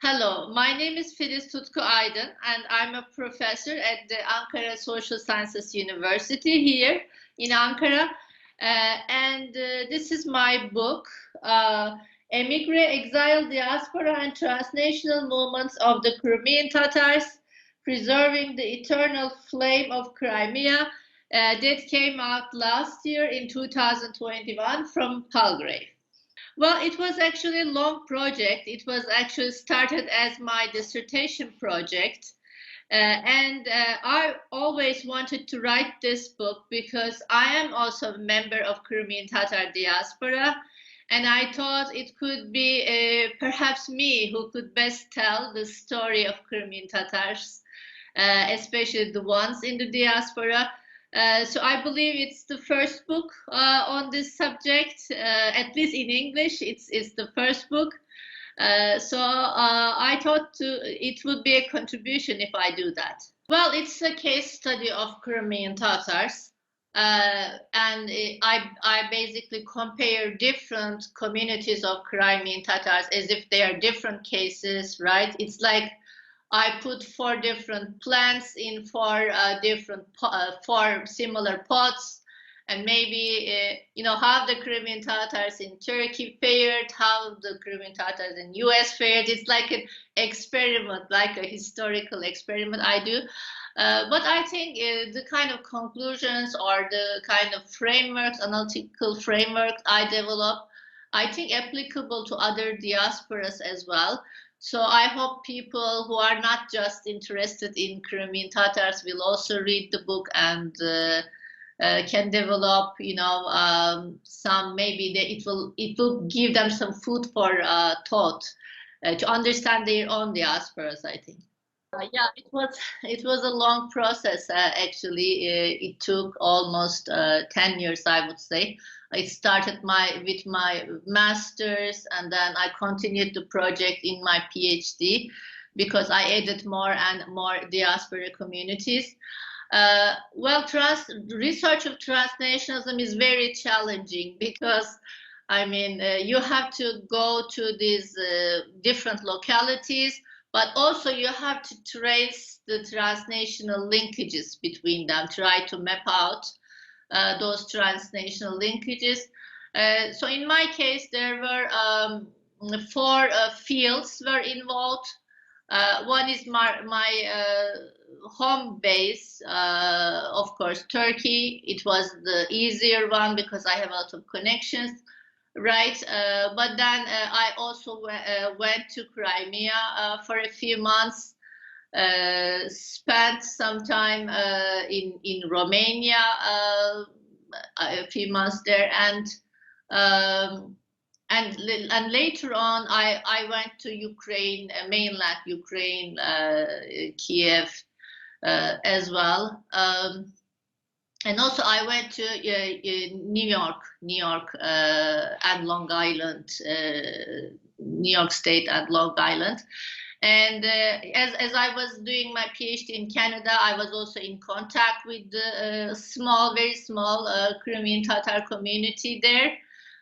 Hello, my name is Filiz Tutku Aydın, and I'm a professor at the Ankara Social Sciences University here in Ankara. This is my book, Emigre, Exile, Diaspora, and Transnational Movements of the Crimean Tatars, Preserving the Eternal Flame of Crimea, that came out last year in 2021 from Palgrave. Well, it was actually a long project. It was actually started as my dissertation project. I always wanted to write this book because I am also a member of Crimean Tatar diaspora. And I thought it could be perhaps me who could best tell the story of Crimean Tatars, especially the ones in the diaspora. So I believe it's the first book on this subject, at least in English. It's the first book. I thought it would be a contribution if I do that. Well, it's a case study of Crimean Tatars. I basically compare different communities of Crimean Tatars as if they are different cases, right? It's like I put 4 different plants in 4 4 similar pots, and maybe how the Crimean Tatars in Turkey fared, how the Crimean Tatars in US fared. It's like an experiment, like a historical experiment I do. But I think the kind of conclusions or the kind of frameworks, analytical frameworks I develop, I think applicable to other diasporas as well. So I hope people who are not just interested in Crimean Tatars will also read the book and can develop, some, maybe it will give them some food for thought to understand their own diasporas, I think. Yeah, it was a long process. Actually, it took almost 10 years, I would say. I started with my master's, and then I continued the project in my PhD because I added more and more diaspora communities. Research of transnationalism is very challenging because, you have to go to these different localities, but also you have to trace the transnational linkages between them, try to map out those transnational linkages. So in my case, there were 4 fields were involved. One is my home base, of course, Turkey. It was the easier one because I have a lot of connections, right? But then I also went to Crimea for a few months. Spent some time in Romania, a few months there, and later on I went to Ukraine, mainland Ukraine, Kiev as well, and also I went to New York and Long Island, New York State and Long Island. And as I was doing my PhD in Canada, I was also in contact with the very small Crimean Tatar community there.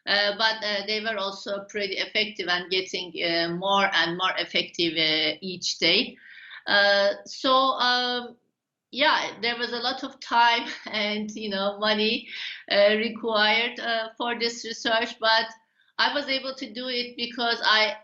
But they were also pretty effective and getting more and more effective each day. Yeah, there was a lot of time and money required for this research, but I was able to do it because I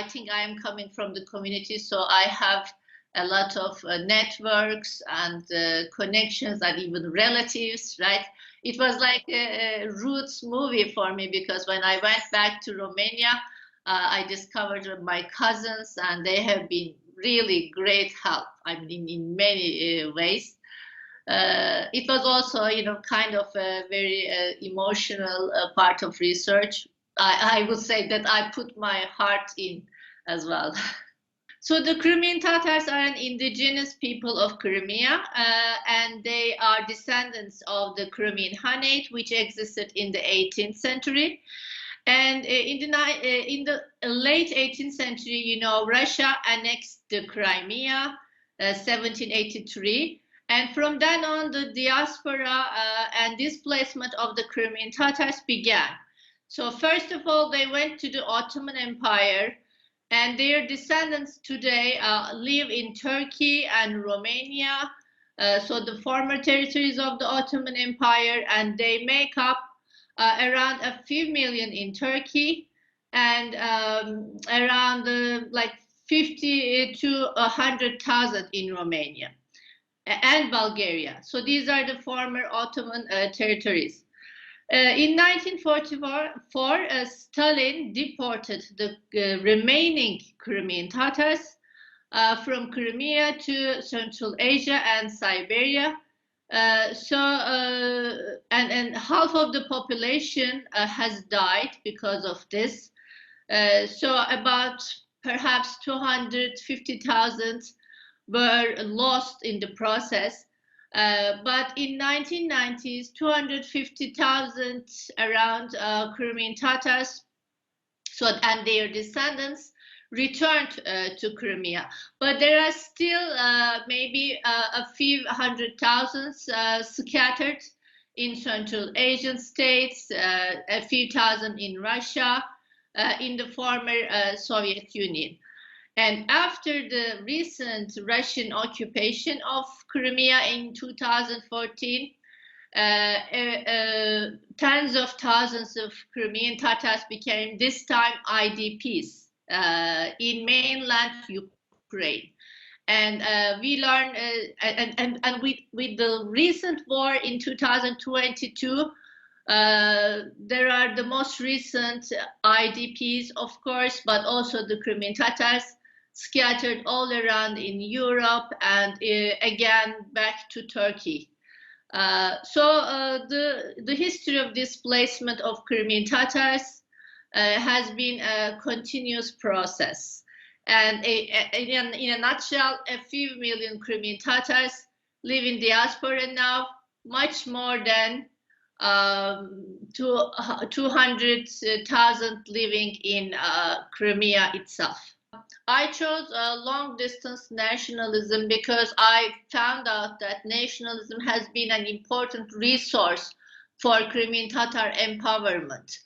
think I am coming from the community, so I have a lot of networks and connections and even relatives, right? It was like a roots movie for me because when I went back to Romania, I discovered my cousins, and they have been really great help. In many ways. It was also, kind of a very emotional part of research. I would say that I put my heart in as well. So the Crimean Tatars are an indigenous people of Crimea, and they are descendants of the Crimean Khanate, which existed in the 18th century. And in the late 18th century, Russia annexed the Crimea, 1783. And from then on, the diaspora and displacement of the Crimean Tatars began. So first of all, they went to the Ottoman Empire, And their descendants today live in Turkey and Romania, so the former territories of the Ottoman Empire, and they make up around a few million in Turkey and around like 50 to 100,000 in Romania and Bulgaria. So these are the former Ottoman territories. In 1944, Stalin deported the remaining Crimean Tatars from Crimea to Central Asia and Siberia. And half of the population has died because of this. So about perhaps 250,000 were lost in the process. But in 1990s, 250,000 around Crimean Tatars, and their descendants returned to Crimea. But there are still maybe a few 100,000 scattered in Central Asian states, a few thousand in Russia, in the former Soviet Union. And after the recent Russian occupation of Crimea in 2014, tens of thousands of Crimean Tatars became this time IDPs in mainland Ukraine. And we learn, and with the recent war in 2022, there are the most recent IDPs, of course, but also the Crimean Tatars scattered all around in Europe and again back to Turkey. So the history of displacement of Crimean Tatars has been a continuous process. And in a nutshell, a few million Crimean Tatars live in diaspora now, much more than 200,000 living in Crimea itself. I chose long-distance nationalism because I found out that nationalism has been an important resource for Crimean Tatar empowerment.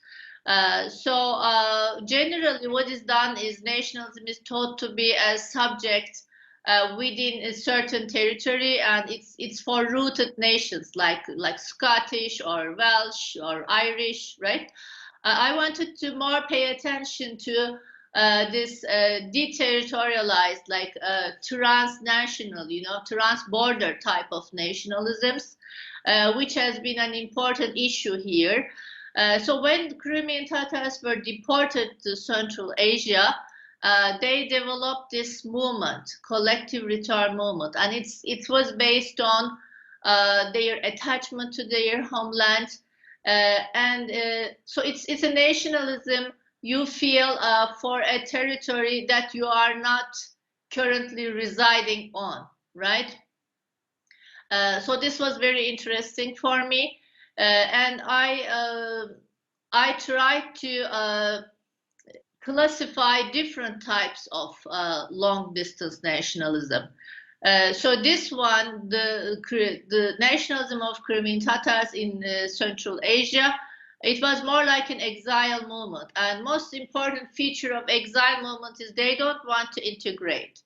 Generally what is done is nationalism is taught to be a subject within a certain territory, and it's for rooted nations like Scottish or Welsh or Irish, right? I wanted to more pay attention to this deterritorialized, like transnational, trans-border type of nationalisms, which has been an important issue here. So when Crimean Tatars were deported to Central Asia, they developed this movement, collective return movement, and it was based on their attachment to their homeland, so it's a nationalism you feel for a territory that you are not currently residing on, right? So this was very interesting for me, and I tried to classify different types of long-distance nationalism. So this one, the nationalism of Crimean Tatars in Central Asia, it was more like an exile movement. And most important feature of exile movement is they don't want to integrate.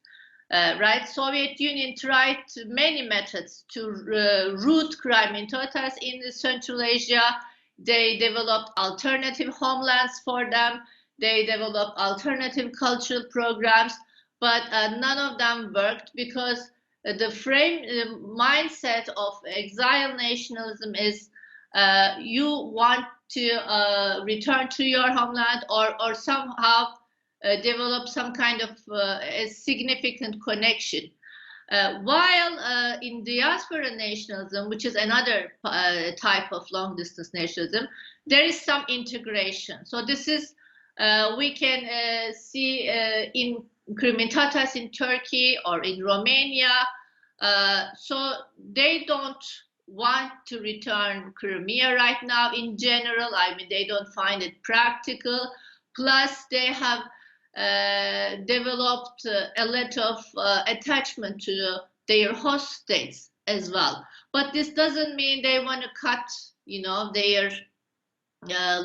Right? Soviet Union tried many methods to root Crimean Tatars in Central Asia. They developed alternative homelands for them. They developed alternative cultural programs, but none of them worked because the mindset of exile nationalism is you want to return to your homeland or somehow develop some kind of a significant connection. While in diaspora nationalism, which is another type of long-distance nationalism, there is some integration. So this is, we can see in Crimean Tatars in Turkey or in Romania. So they don't want to return Crimea right now in general. I mean, they don't find it practical. Plus, they have developed a lot of attachment to their host states as well. But this doesn't mean they want to cut, their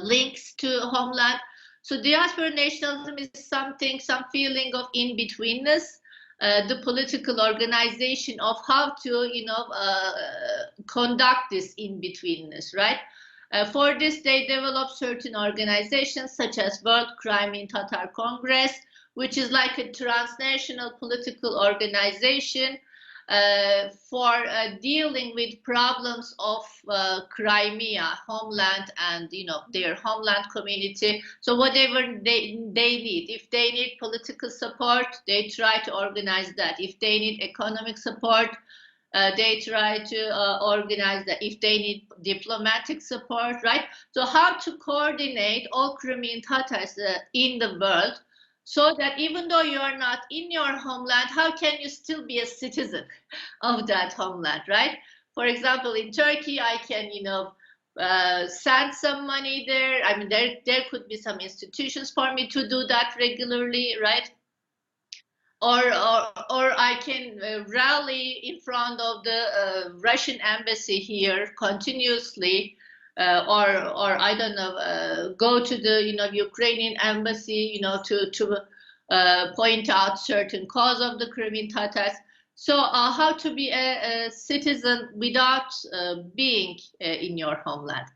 links to homeland. So diaspora nationalism is something, some feeling of in-betweenness, the political organization of how to, conduct this in-betweenness, right? For this, they developed certain organizations such as World Crimean Tatar Congress, which is like a transnational political organization for dealing with problems of Crimea, homeland, and their homeland community. So whatever they need, if they need political support, they try to organize that. If they need economic support, they try to organize that. If they need diplomatic support, right? So how to coordinate all Crimean Tatars in the world, so that even though you are not in your homeland, how can you still be a citizen of that homeland, right? For example, in Turkey, I can, send some money there. I mean, there could be some institutions for me to do that regularly, right? Or I can rally in front of the Russian embassy here continuously, or I don't know, go to the Ukrainian embassy, to point out certain cause of the Crimean Tatars. So how to be a citizen without being in your homeland.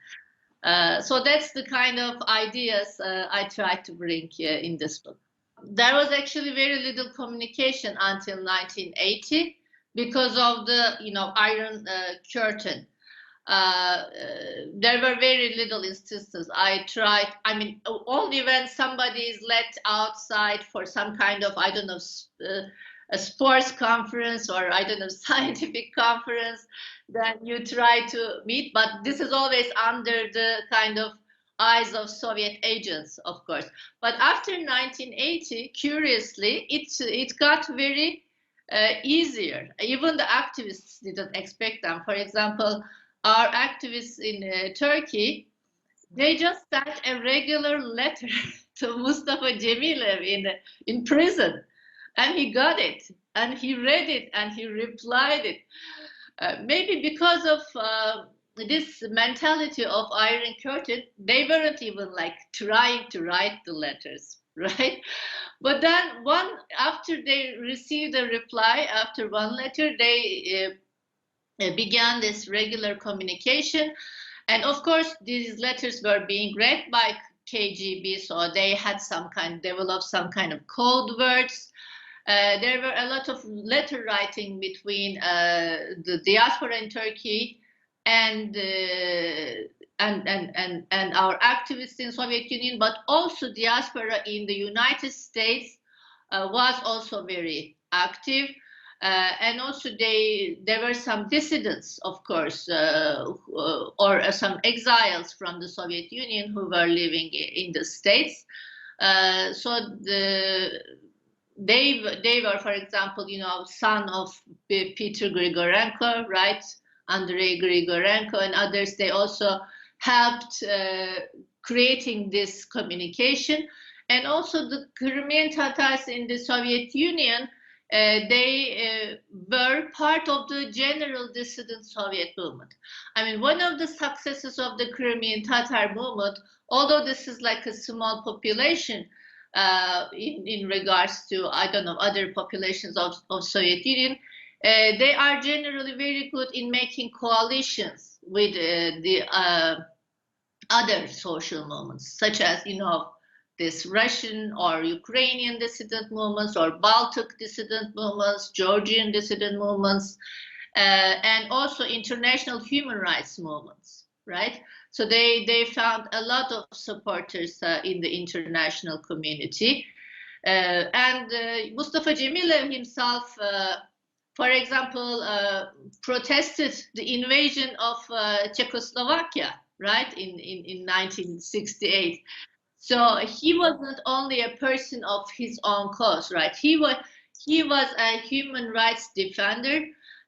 So that's the kind of ideas I try to bring in this book. There was actually very little communication until 1980 because of the Iron Curtain. There were very little instances. I mean, only when somebody is let outside for some kind of, I don't know, a sports conference, or I don't know, scientific conference, then you try to meet. But this is always under the kind of eyes of Soviet agents, of course. But after 1980, curiously, it got very easier. Even the activists didn't expect them. For example, our activists in Turkey, they just sent a regular letter to Mustafa Cemilev in prison, and he got it, and he read it, and he replied it. Maybe because of this mentality of Iron Curtain, they weren't even like trying to write the letters, right? But then after they received a reply, after one letter, they began this regular communication. And of course, these letters were being read by KGB, so they had developed some kind of code words. There were a lot of letter writing between the diaspora in Turkey and our activists in Soviet Union, but also diaspora in the United States was also very active. And also there were some dissidents, of course, or some exiles from the Soviet Union who were living in the States. So they were, for example, son of Peter Grigorenko, right? Andrei Grigorenko and others. They also helped creating this communication. And also the Crimean Tatars in the Soviet Union, they were part of the general dissident Soviet movement. I mean, one of the successes of the Crimean Tatar movement, although this is like a small population in regards to, I don't know, other populations of Soviet Union, they are generally very good in making coalitions with the other social movements, such as, this Russian or Ukrainian dissident movements, or Baltic dissident movements, Georgian dissident movements, and also international human rights movements, right? So they found a lot of supporters in the international community. And Mustafa Cemilev himself, for example, protested the invasion of Czechoslovakia, right, in 1968. So he wasn't only a person of his own cause, right? He was a human rights defender,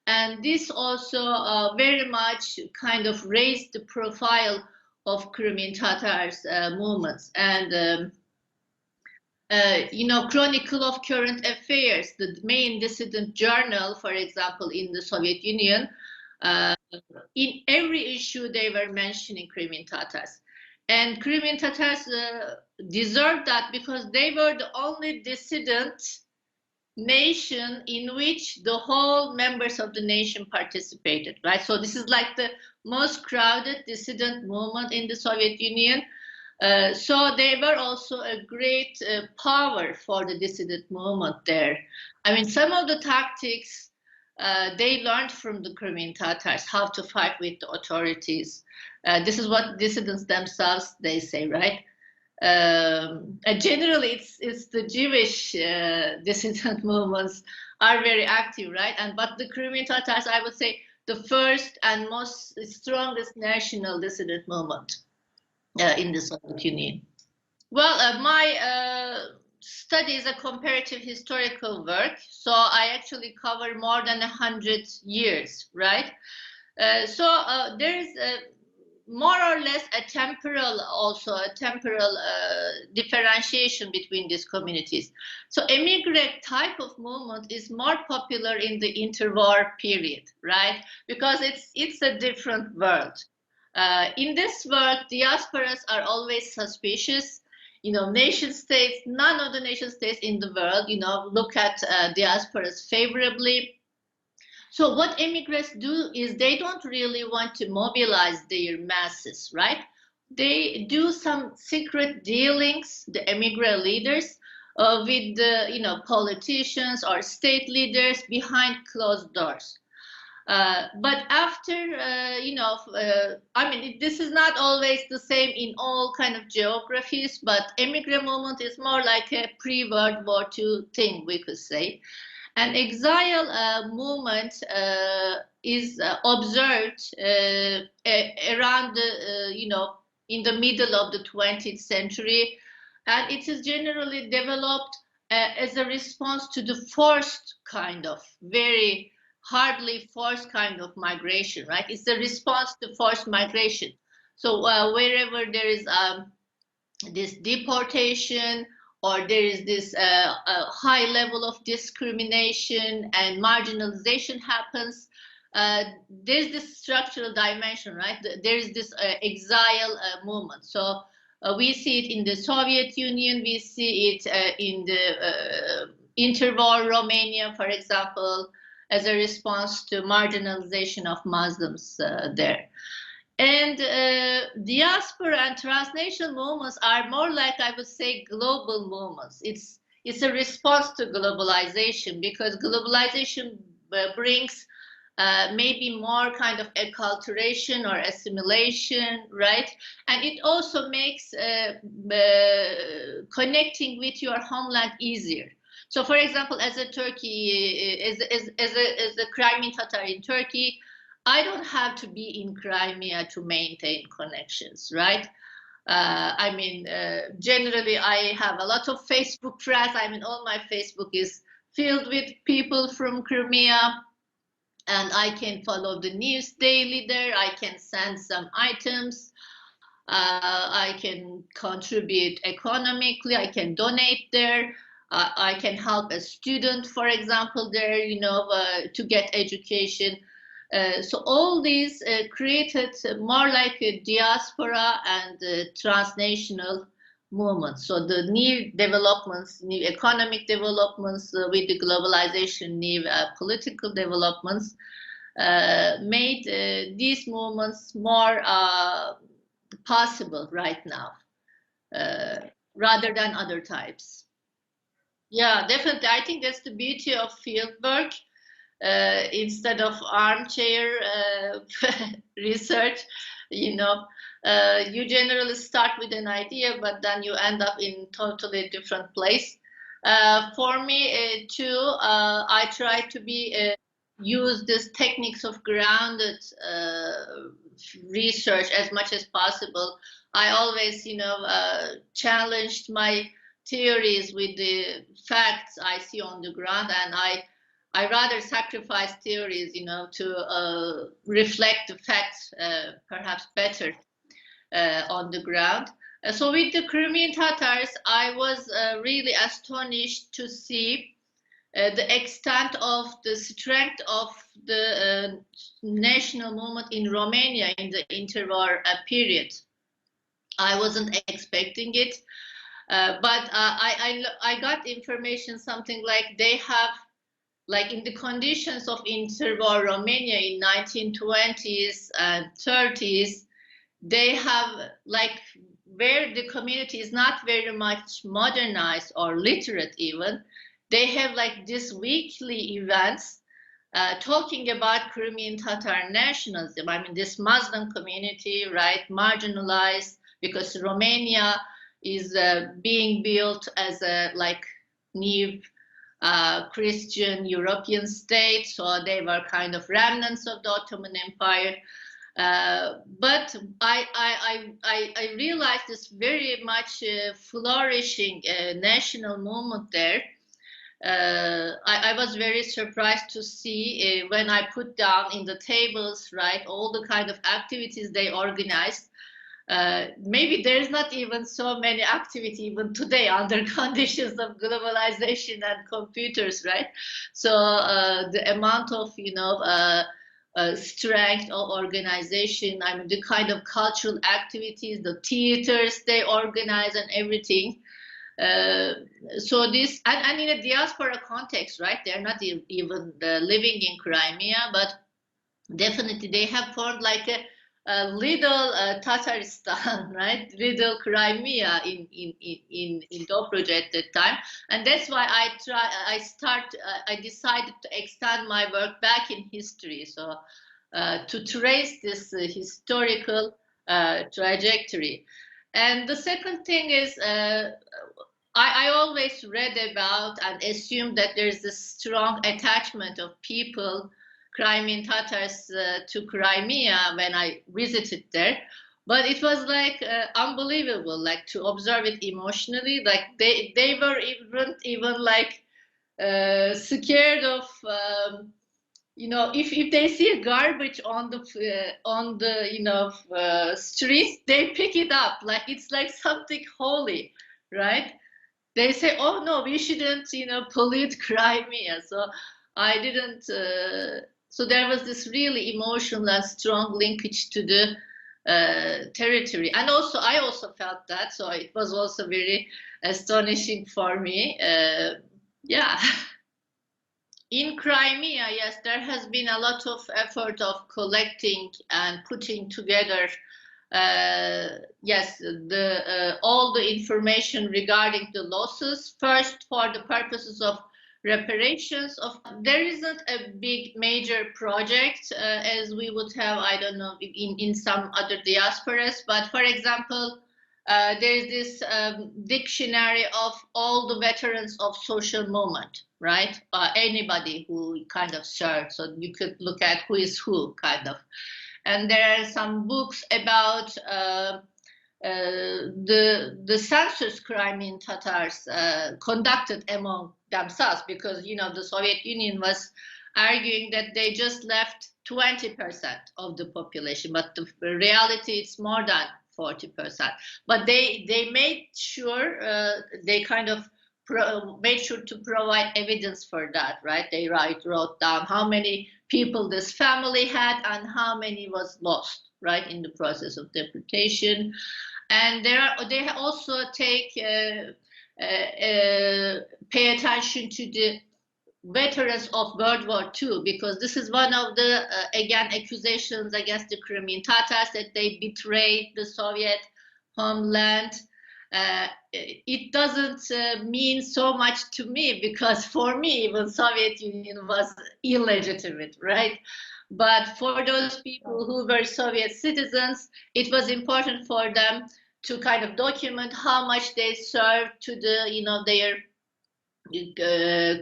and this also very much kind of raised the profile of Crimean Tatars movements. And Chronicle of Current Affairs, the main dissident journal, for example, in the Soviet Union, in every issue they were mentioning Crimean Tatars. And Crimean Tatars deserved that because they were the only dissident nation in which the whole members of the nation participated, right? So this is like the most crowded dissident movement in the Soviet Union. So they were also a great power for the dissident movement there. I mean, some of the tactics they learned from the Crimean Tatars, how to fight with the authorities. This is what dissidents themselves, they say, right? Generally, it's the Jewish dissident movements are very active, right? But the Crimean Tatars, I would say, the first and most strongest national dissident movement in the Soviet Union. Well, my study is a comparative historical work, so I actually cover more than 100 years, right? So there is more or less a temporal differentiation between these communities. So Émigré type of movement is more popular in the interwar period, right? Because it's a different world. In this world, diasporas are always suspicious. Nation states, none of the nation states in the world, look at diasporas favorably. So what immigrants do is they don't really want to mobilize their masses, right? They do some secret dealings, the Émigré leaders, with the politicians or state leaders behind closed doors. But after, I mean, this is not always the same in all kind of geographies, but Émigré movement is more like a pre-World War II thing, we could say. And exile movement is observed around the, in the middle of the 20th century, and it is generally developed as a response to the forced kind of, very hardly forced kind of migration, right? It's a response to forced migration. So wherever there is this deportation, or there is this high level of discrimination and marginalization happens, there's this structural dimension, right? There's this exile movement. So we see it in the Soviet Union, we see it in the interwar Romania, for example, as a response to marginalization of Muslims there. And diaspora and transnational movements are more like, I would say, global movements. It's a response to globalization, because globalization brings maybe more kind of acculturation or assimilation, right? And it also makes connecting with your homeland easier. So, for example, as a Crimean Tatar in Turkey, I don't have to be in Crimea to maintain connections, right? I mean, generally, I have a lot of Facebook friends. I mean, all my Facebook is filled with people from Crimea, and I can follow the news daily there. I can send some items. I can contribute economically. I can donate there. I can help a student, for example, there, to get education. So all these created more like a diaspora and transnational movements. So the new developments, new economic developments with the globalization, new political developments made these movements more possible right now, rather than other types. Yeah, definitely. I think that's the beauty of fieldwork. Instead of armchair research, you generally start with an idea, but then you end up in totally different place. For me too, I try to use these techniques of grounded research as much as possible. I always, challenged my theories with the facts I see on the ground, and I rather sacrifice theories, to reflect the facts perhaps better on the ground. So with the Crimean Tatars, I was really astonished to see the extent of the strength of the national movement in Romania in the interwar period. I wasn't expecting it. But I got information something like they have, like in the conditions of interwar Romania in 1920s and 30s, they have like where the community is not very much modernized or literate even, they have like this weekly events talking about Crimean Tatar nationalism. I mean, this Muslim community, right, marginalized because Romania is being built as a like new Christian European state, so they were kind of remnants of the Ottoman Empire. But I realized this very much flourishing national movement there. I was very surprised to see when I put down in the tables, right, all the kind of activities they organized. Maybe there's not even so many activity even today under conditions of globalization and computers, right? So the amount of, strength of organization, I mean, the kind of cultural activities, the theaters they organize and everything. So this, and in a diaspora context, right? They're not even living in Crimea, but definitely they have formed like a little Tatarstan, right? Little Crimea in Dobruja at that time, and that's why I decided to extend my work back in history, so to trace this historical trajectory. And the second thing is, I always read about and assumed that there's a strong attachment of people, Crimean Tatars, to Crimea when I visited there. But it was like unbelievable, like to observe it emotionally. Like they weren't even like scared of, if they see garbage on the streets, they pick it up like it's like something holy, right? They say, "Oh no, we shouldn't, pollute Crimea." So I didn't. So there was this really emotional and strong linkage to the territory, and also I also felt that. So it was also very astonishing for me. Yeah. In Crimea, yes, there has been a lot of effort of collecting and putting together, yes, all the information regarding the losses. First, for the purposes of reparations. There isn't a big major project as we would have, I don't know, in some other diasporas. But for example, there is this dictionary of all the veterans of social movement, right? Anybody who kind of served, so you could look at who is who, kind of. And there are some books about the census Crimean Tatars conducted among themselves, because the Soviet Union was arguing that they just left 20% of the population, but the reality it's more than 40%. But they made sure they kind of made sure to provide evidence for that, right? They wrote down how many people this family had and how many was lost, right, in the process of deportation. And they also pay attention to the veterans of World War II, because this is one of the, again, accusations against the Crimean Tatars, that they betrayed the Soviet homeland. It doesn't mean so much to me, because for me, even Soviet Union was illegitimate, right? But for those people who were Soviet citizens, it was important for them to kind of document how much they served to the, their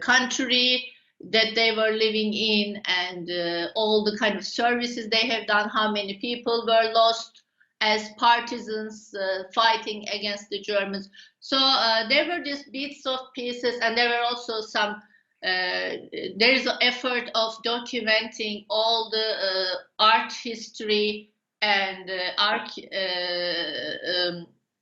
country that they were living in, and all the kind of services they have done, how many people were lost as partisans fighting against the Germans. So there were just bits of pieces, and there were also some, there is an effort of documenting all the art history and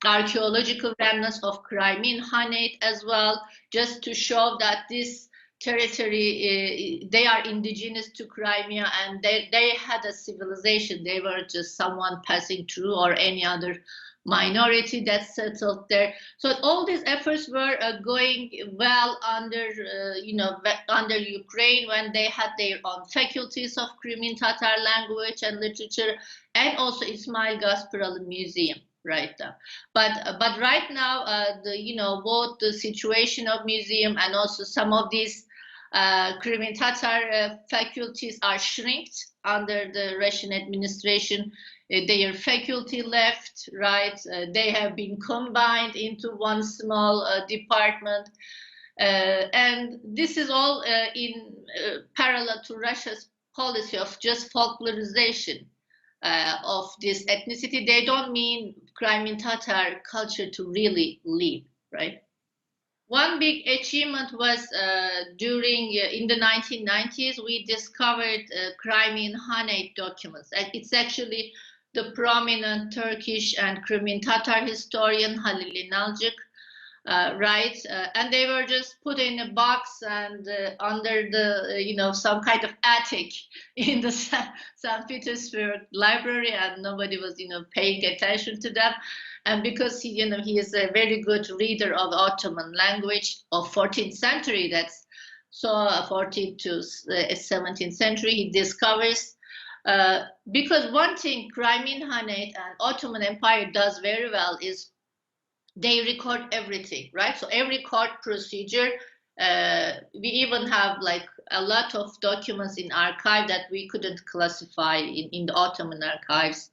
archaeological remnants of Crimean Khanate as well, just to show that this territory, they are indigenous to Crimea, and they had a civilization. They were just someone passing through, or any other minority that settled there. So all these efforts were going well under, under Ukraine, when they had their own faculties of Crimean Tatar language and literature, and also Ismail Gasparalı Museum right now. But right now, both the situation of museum and also some of these Crimean Tatar faculties are shrinked under the Russian administration. Their faculty left, right? They have been combined into one small department. And this is all in parallel to Russia's policy of just folklorization of this ethnicity. They don't mean Crimean Tatar culture to really live, right? One big achievement was during, in the 1990s, we discovered Crimean Khanate documents. And it's actually the prominent Turkish and Crimean Tatar historian Halil İnalcık writes, and they were just put in a box and under the, some kind of attic in the St. Petersburg library, and nobody was, paying attention to them. And because he is a very good reader of Ottoman language of 14th century, that's so 14th to 17th century, he discovers. Because one thing Crimean Khanate and Ottoman Empire does very well is they record everything, right? So every court procedure, we even have like a lot of documents in archive that we couldn't classify in the Ottoman archives.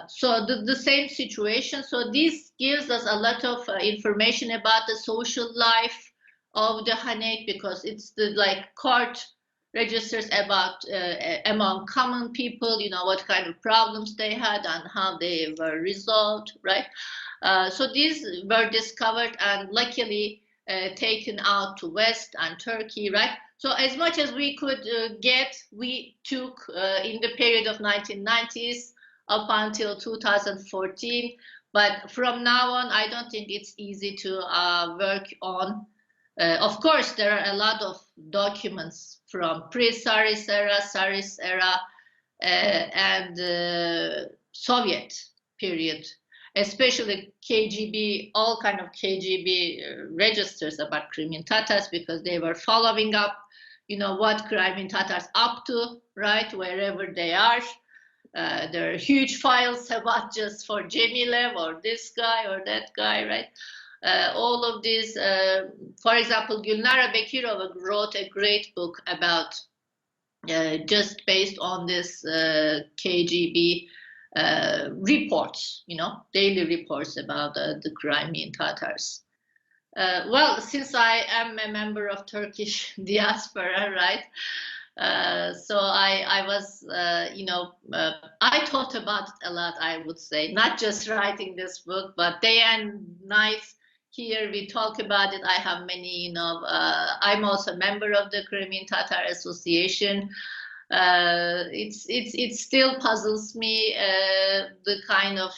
So the same situation. So this gives us a lot of information about the social life of the Khanate, because it's the court registers about among common people, what kind of problems they had and how they were resolved, right? So these were discovered and luckily taken out to West and Turkey, right? So as much as we could get, we took in the period of 1990s up until 2014. But from now on, I don't think it's easy to work on. Of course, there are a lot of documents from pre-Tsarist era, Tsarist era, and Soviet period, especially KGB, all kind of KGB registers about Crimean Tatars, because they were following up, what Crimean Tatars up to, right, wherever they are. There are huge files about just for Jemilev or this guy or that guy, right? All of these, for example, Gülnara Bekirova wrote a great book about just based on this KGB reports, daily reports about the Crimean Tatars. Well, since I am a member of Turkish diaspora, right? So I was, I thought about it a lot, I would say, not just writing this book, but day and night here we talk about it. I have many, I'm also a member of the Crimean Tatar Association. It still puzzles me, the kind of,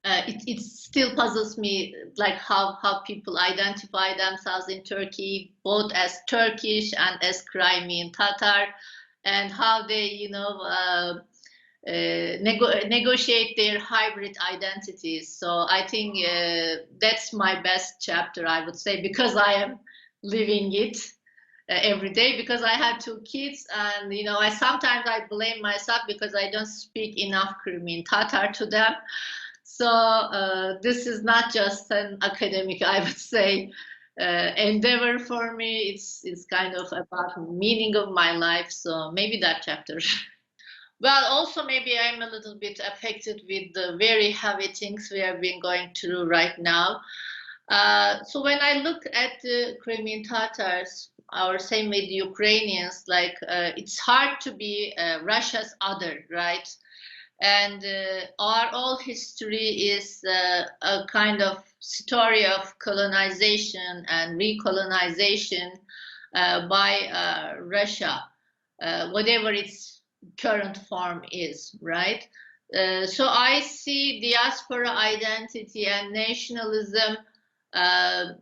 it still puzzles me, like how people identify themselves in Turkey, both as Turkish and as Crimean Tatar, and how they, negotiate their hybrid identities. So I think that's my best chapter, I would say, because I am living it every day, because I have 2 kids, and sometimes I blame myself because I don't speak enough Crimean Tatar to them. So this is not just an academic, I would say, endeavor for me. It's kind of about the meaning of my life. So maybe that chapter. Well, also maybe I'm a little bit affected with the very heavy things we have been going through right now. So when I look at the Crimean Tatars, or same with the Ukrainians, it's hard to be Russia's other, right? And our all history is a kind of story of colonization and recolonization by Russia, whatever its current form is, right? So I see diaspora identity and nationalism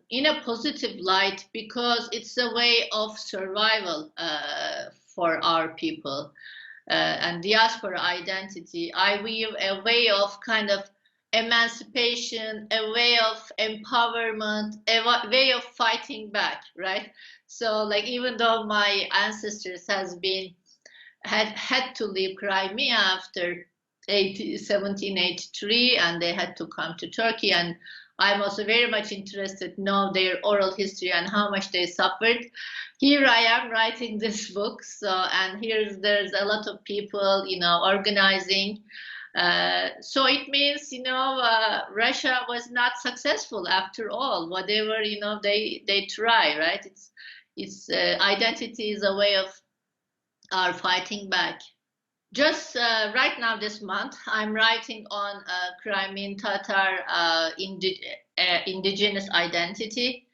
in a positive light, because it's a way of survival for our people. and diaspora identity, I weave a way of kind of emancipation, a way of empowerment, a way of fighting back, right? So like even though my ancestors had to leave Crimea after 1783 and they had to come to Turkey, and I'm also very much interested to know their oral history and how much they suffered. Here I am writing this book, so and there's a lot of people, organizing. So it means, Russia was not successful after all. Whatever they try, right? It's identity is a way of our fighting back. Just right now, this month, I'm writing on Crimean Tatar indigenous identity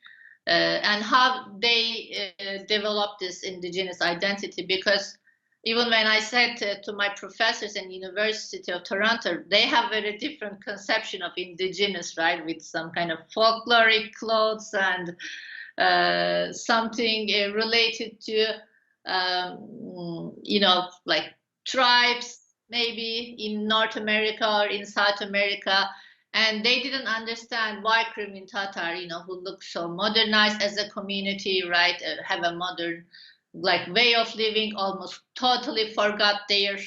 and how they developed this indigenous identity. Because even when I said to my professors in University of Toronto, they have very different conception of indigenous, right? With some kind of folkloric clothes and something related to, like tribes maybe in North America or in South America, and they didn't understand why Crimean Tatar, who look so modernized as a community, right, have a modern like way of living, almost totally forgot their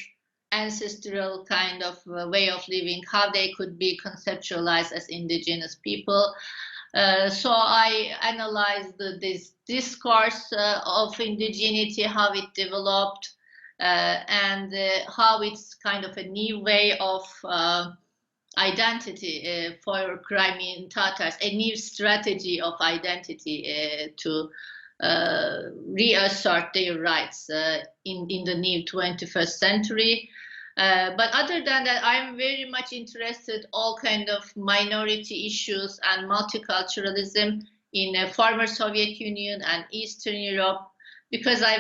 ancestral kind of way of living, how they could be conceptualized as indigenous people. So I analyzed this discourse of indigeneity, how it developed, and how it's kind of a new way of identity for Crimean Tatars, a new strategy of identity to reassert their rights in the new 21st century. But other than that, I'm very much interested all kind of minority issues and multiculturalism in former Soviet Union and Eastern Europe. Because I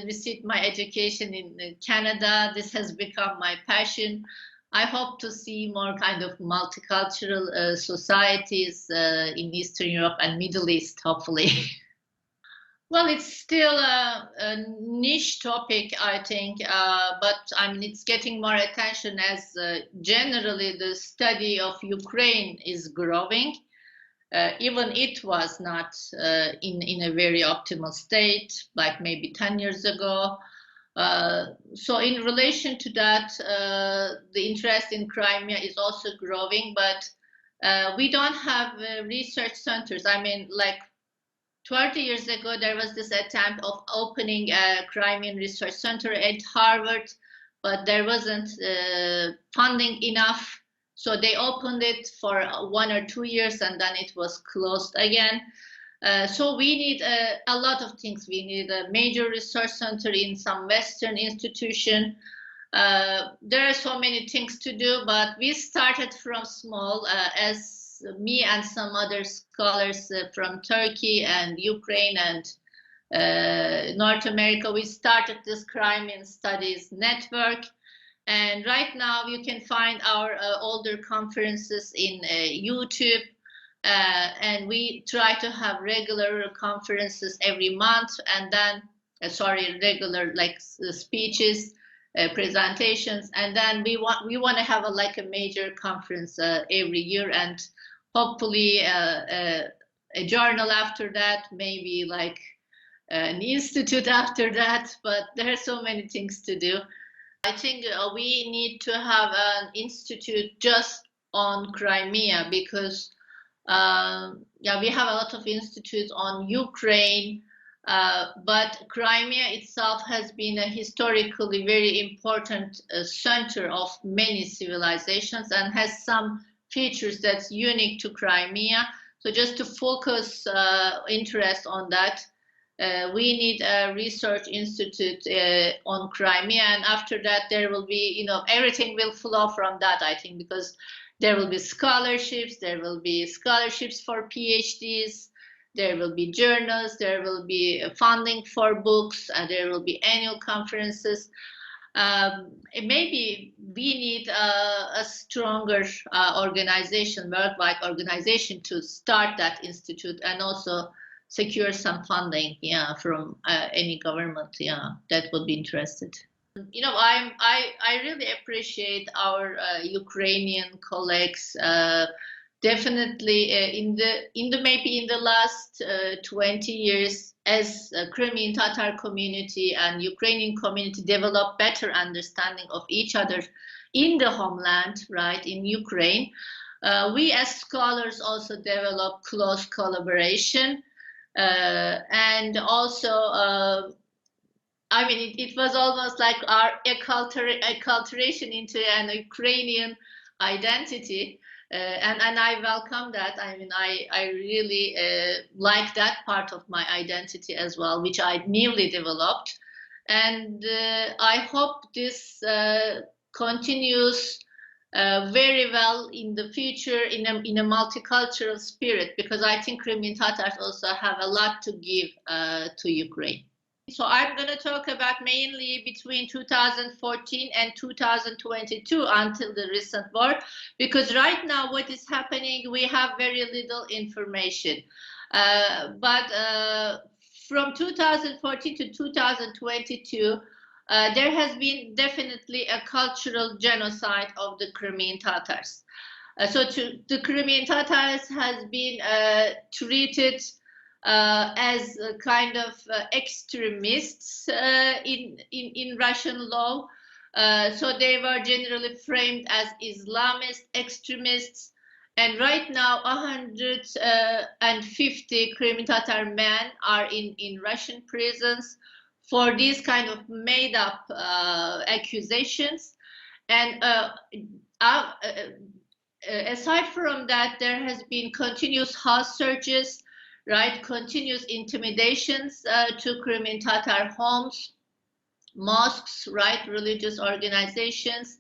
received my education in Canada, this has become my passion. I hope to see more kind of multicultural societies in Eastern Europe and Middle East, hopefully. Well, it's still a niche topic, I think, but I mean, it's getting more attention as generally the study of Ukraine is growing. Even it was not in a very optimal state, like maybe 10 years ago. So in relation to that, the interest in Crimea is also growing, but we don't have research centers. I mean, like 20 years ago, there was this attempt of opening a Crimean Research Center at Harvard, but there wasn't funding enough. So they opened it for 1 or 2 years and then it was closed again. So we need a lot of things. We need a major research center in some Western institution. There are so many things to do, but we started from small as me and some other scholars from Turkey and Ukraine and North America. We started this Crimean Studies Network. And right now you can find our older conferences in YouTube. And we try to have regular conferences every month and then, regular like speeches, presentations. And then we want to have a major conference every year, and hopefully a journal after that, maybe like an institute after that, but there are so many things to do. I think we need to have an institute just on Crimea because we have a lot of institutes on Ukraine, but Crimea itself has been a historically very important center of many civilizations and has some features that's unique to Crimea. So just to focus interest on that, we need a research institute on Crimea, and after that there will be, everything will flow from that, I think, because there will be scholarships, for PhDs, there will be journals, there will be funding for books, and there will be annual conferences. Maybe we need a stronger organization, worldwide organization, to start that institute and also secure some funding, from any government, that would be interested. You know, I really appreciate our Ukrainian colleagues. Definitely, maybe in the last 20 years, as a Crimean Tatar community and Ukrainian community develop better understanding of each other in the homeland, right, in Ukraine, we as scholars also develop close collaboration, and also. I mean, it was almost like our acculturation into an Ukrainian identity, and I welcome that. I mean, I really like that part of my identity as well, which I newly developed, and I hope this continues very well in the future in a multicultural spirit, because I think Crimean Tatars also have a lot to give to Ukraine. So I'm going to talk about mainly between 2014 and 2022 until the recent war, because right now what is happening, we have very little information. But from 2014 to 2022, there has been definitely a cultural genocide of the Crimean Tatars. The Crimean Tatars has been treated as a kind of extremists in Russian law. So they were generally framed as Islamist extremists. And right now, 150 Crimean Tatar men are in Russian prisons for these kind of made-up accusations. And aside from that, there has been continuous house searches, right? Continuous intimidations to Crimean Tatar homes, mosques, right? Religious organizations.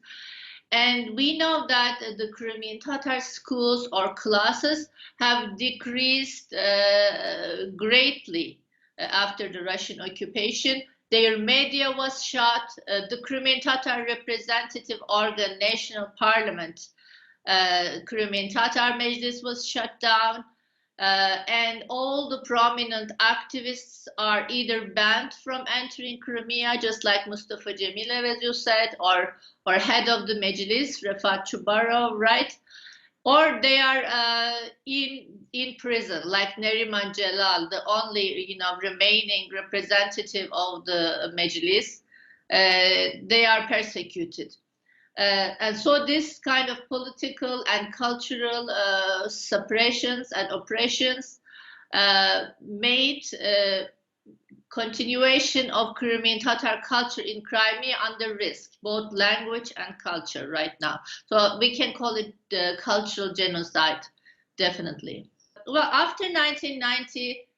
And we know that the Crimean Tatar schools or classes have decreased greatly after the Russian occupation. Their media was shut. The Crimean Tatar representative organ, National Parliament, Crimean Tatar Meclis was shut down. And all the prominent activists are either banned from entering Crimea, just like Mustafa Cemilev, as you said, or head of the Meclis, Refat Chubarov, right? Or they are in prison, like Neriman Celal, the only remaining representative of the Meclis. They are persecuted. And so this kind of political and cultural suppressions and oppressions made continuation of Crimean Tatar culture in Crimea under risk, both language and culture right now. So we can call it cultural genocide, definitely. Well, after 1990,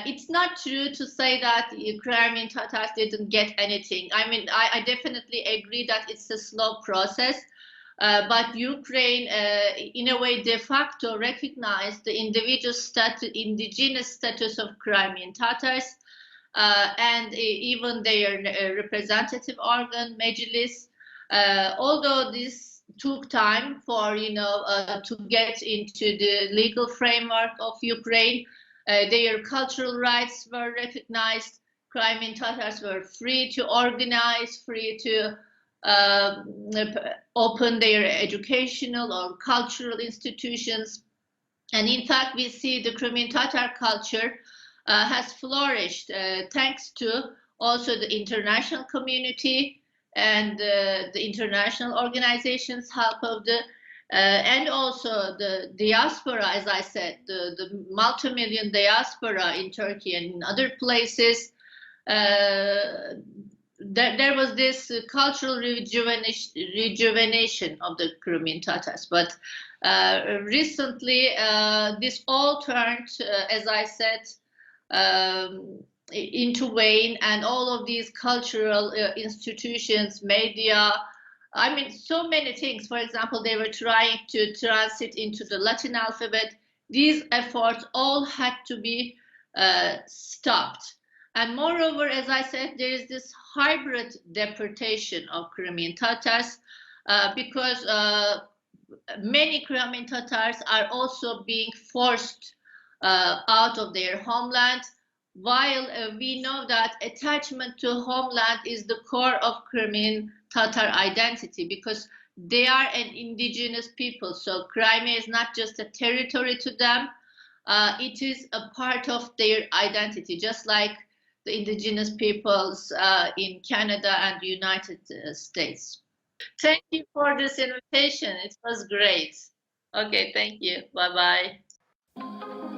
it's not true to say that Crimean Tatars didn't get anything. I mean, I definitely agree that it's a slow process, but Ukraine, in a way, de facto recognized the indigenous status of Crimean Tatars, and even their representative organ, Meclis. Although this took time for to get into the legal framework of Ukraine, their cultural rights were recognized. Crimean Tatars were free to organize, free to open their educational or cultural institutions. And in fact, we see the Crimean Tatar culture has flourished thanks to also the international community and the international organizations' help of the and also the diaspora, as I said, the multi-million diaspora in Turkey and in other places. There was this cultural rejuvenation of the Crimean Tatars. But recently, this all turned, as I said, into wane, and all of these cultural institutions, media, I mean, so many things. For example, they were trying to transit into the Latin alphabet. These efforts all had to be stopped. And moreover, as I said, there is this hybrid deportation of Crimean Tatars because many Crimean Tatars are also being forced out of their homeland, while we know that attachment to homeland is the core of Crimean Tatar identity, because they are an indigenous people. So Crimea is not just a territory to them, it is a part of their identity, just like the indigenous peoples in Canada and the United States. Thank you for this invitation. It was great. Okay, thank you. Bye-bye.